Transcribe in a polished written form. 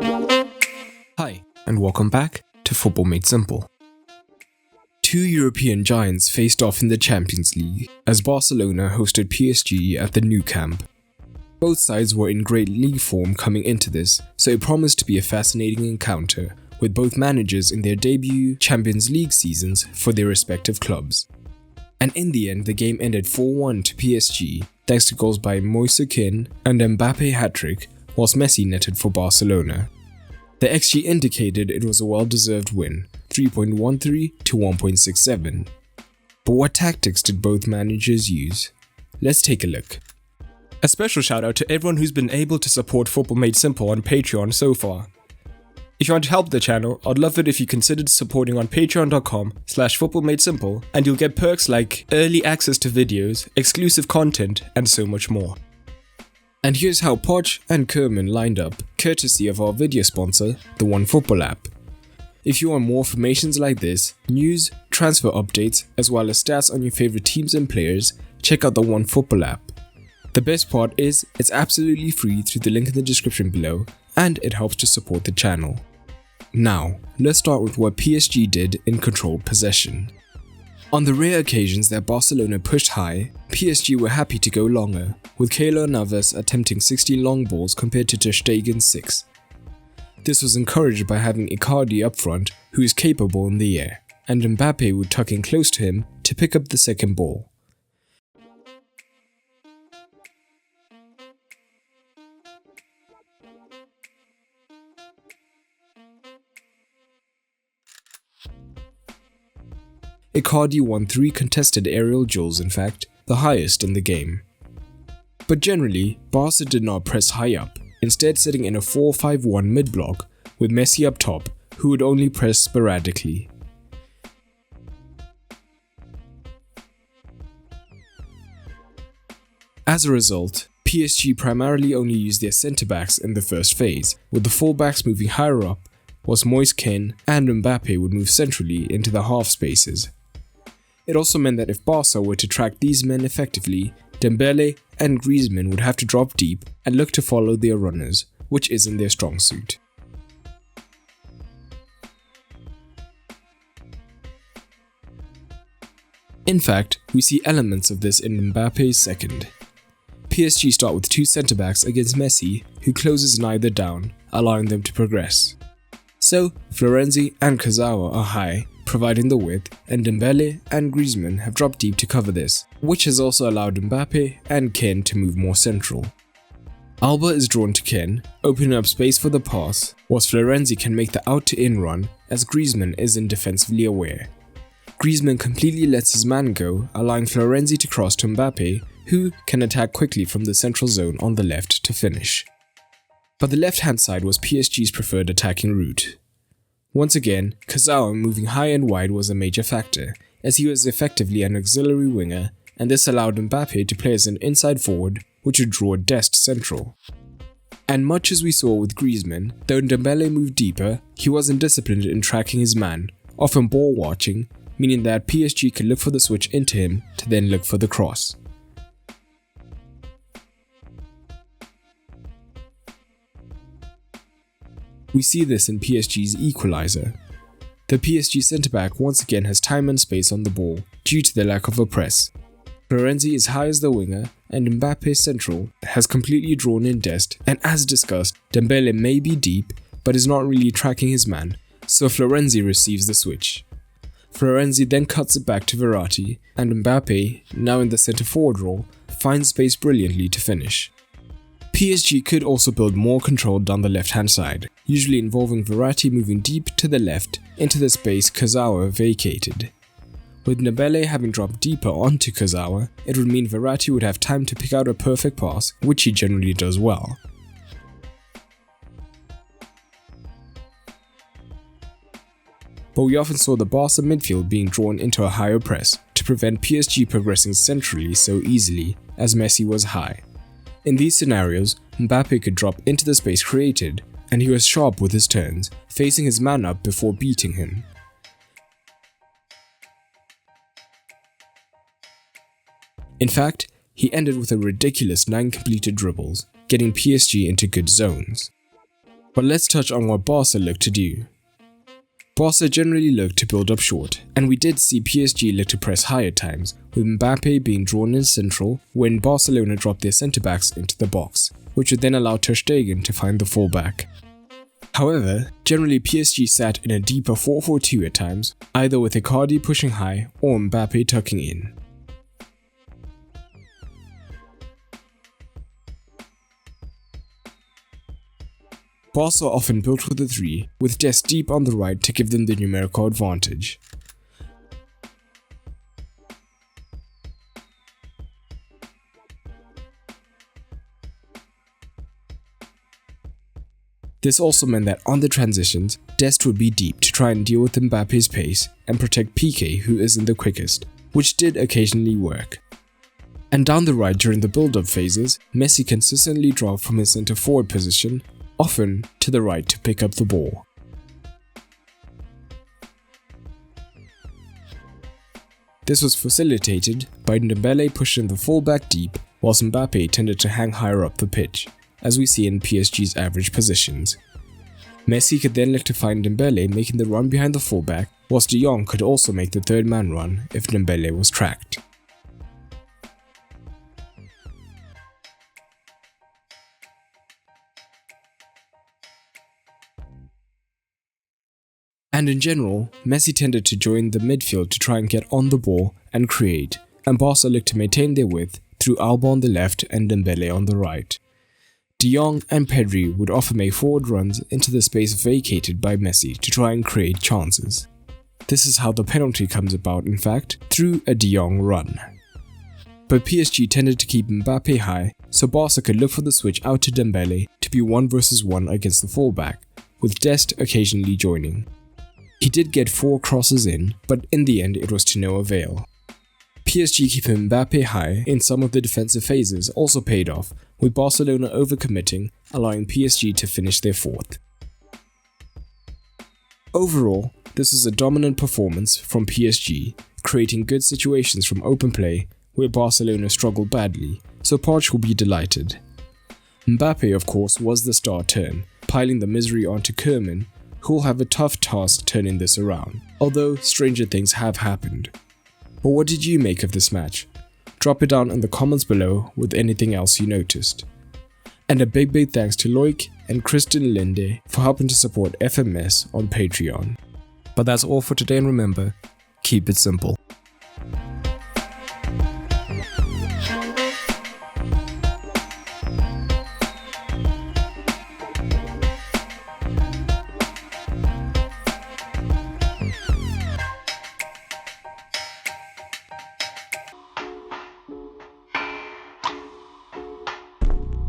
Hi, and welcome back to Football Made Simple. Two European giants faced off in the Champions League as Barcelona hosted PSG at the Nou Camp. Both sides were in great league form coming into this, so it promised to be a fascinating encounter, with both managers in their debut Champions League seasons for their respective clubs. And in the end, the game ended 4-1 to PSG, thanks to goals by Moise Kean and Mbappe hat-trick, whilst Messi netted for Barcelona. The XG indicated it was a well-deserved win, 3.13 to 1.67. But what tactics did both managers use? Let's take a look. A special shout out to everyone who's been able to support Football Made Simple on Patreon so far. If you want to help the channel, I'd love it if you considered supporting on patreon.com/footballmadesimple, and you'll get perks like early access to videos, exclusive content, and so much more. And here's how Poch and Kerman lined up, courtesy of our video sponsor, the OneFootball app. If you want more formations like this, news, transfer updates, as well as stats on your favorite teams and players, check out the OneFootball app. The best part is, it's absolutely free through the link in the description below, and it helps to support the channel. Now, let's start with what PSG did in controlled possession. On the rare occasions that Barcelona pushed high, PSG were happy to go longer, with Keylor Navas attempting 16 long balls compared to Ter Stegen's 6. This was encouraged by having Icardi up front, who is capable in the air, and Mbappe would tuck in close to him to pick up the second ball. Icardi won 3 contested aerial duels, in fact, the highest in the game. But generally, Barca did not press high up, instead setting in a 4-5-1 mid-block with Messi up top, who would only press sporadically. As a result, PSG primarily only used their centre-backs in the first phase, with the full-backs moving higher up, whilst Moise Kean and Mbappe would move centrally into the half spaces. It also meant that if Barca were to track these men effectively, Dembele and Griezmann would have to drop deep and look to follow their runners, which isn't their strong suit. In fact, we see elements of this in Mbappe's second. PSG start with 2 centre-backs against Messi, who closes neither down, allowing them to progress. So, Florenzi and Kurzawa are high, providing the width, and Dembele and Griezmann have dropped deep to cover this, which has also allowed Mbappe and Kean to move more central. Alba is drawn to Kean, opening up space for the pass, whilst Florenzi can make the out-to-in run as Griezmann isn't defensively aware. Griezmann completely lets his man go, allowing Florenzi to cross to Mbappe, who can attack quickly from the central zone on the left to finish. But the left-hand side was PSG's preferred attacking route. Once again, Kurzawa moving high and wide was a major factor, as he was effectively an auxiliary winger, and this allowed Mbappe to play as an inside forward, which would draw Dest central. And much as we saw with Griezmann, though Dembele moved deeper, he wasn't disciplined in tracking his man, often ball watching, meaning that PSG could look for the switch into him to then look for the cross. We see this in PSG's equaliser. The PSG centre-back once again has time and space on the ball due to the lack of a press. Florenzi is high as the winger, and Mbappe central has completely drawn in Dest, and as discussed, Dembele may be deep but is not really tracking his man, so Florenzi receives the switch. Florenzi then cuts it back to Verratti, and Mbappe, now in the centre-forward role, finds space brilliantly to finish. PSG could also build more control down the left-hand side, usually involving Verratti moving deep to the left into the space Kurzawa vacated. With Dembele having dropped deeper onto Kurzawa, it would mean Verratti would have time to pick out a perfect pass, which he generally does well. But we often saw the Barca midfield being drawn into a higher press to prevent PSG progressing centrally so easily, as Messi was high. In these scenarios, Mbappe could drop into the space created, and he was sharp with his turns, facing his man up before beating him. In fact, he ended with a ridiculous 9 completed dribbles, getting PSG into good zones. But let's touch on what Barca looked to do. Barca generally looked to build up short, and we did see PSG look to press high at times, with Mbappe being drawn in central when Barcelona dropped their centre-backs into the box, which would then allow Ter Stegen to find the fullback. However, generally PSG sat in a deeper 4-4-2 at times, either with Icardi pushing high or Mbappe tucking in. Barca often built with a 3, with Dest deep on the right to give them the numerical advantage. This also meant that on the transitions, Dest would be deep to try and deal with Mbappe's pace and protect Piqué, who isn't the quickest, which did occasionally work. And down the right during the build-up phases, Messi consistently dropped from his centre-forward position, often to the right to pick up the ball. This was facilitated by Dembele pushing the fullback deep, whilst Mbappe tended to hang higher up the pitch, as we see in PSG's average positions. Messi could then look to find Dembele making the run behind the fullback, whilst De Jong could also make the third man run if Dembele was tracked. And in general, Messi tended to join the midfield to try and get on the ball and create, and Barca looked to maintain their width through Alba on the left and Dembele on the right. De Jong and Pedri would often make forward runs into the space vacated by Messi to try and create chances. This is how the penalty comes about, in fact, through a De Jong run. But PSG tended to keep Mbappe high, so Barca could look for the switch out to Dembele to be 1 versus 1 against the fullback, with Dest occasionally joining. He did get 4 crosses in, but in the end it was to no avail. PSG keeping Mbappe high in some of the defensive phases also paid off, with Barcelona overcommitting, allowing PSG to finish their 4th. Overall, this was a dominant performance from PSG, creating good situations from open play, where Barcelona struggled badly, so Poch will be delighted. Mbappe, of course, was the star turn, piling the misery onto Koeman, who will have a tough task turning this around, although stranger things have happened. But what did you make of this match? Drop it down in the comments below with anything else you noticed. And a big thanks to Loic and Kristen Linde for helping to support FMS on Patreon. But that's all for today, and remember, keep it simple.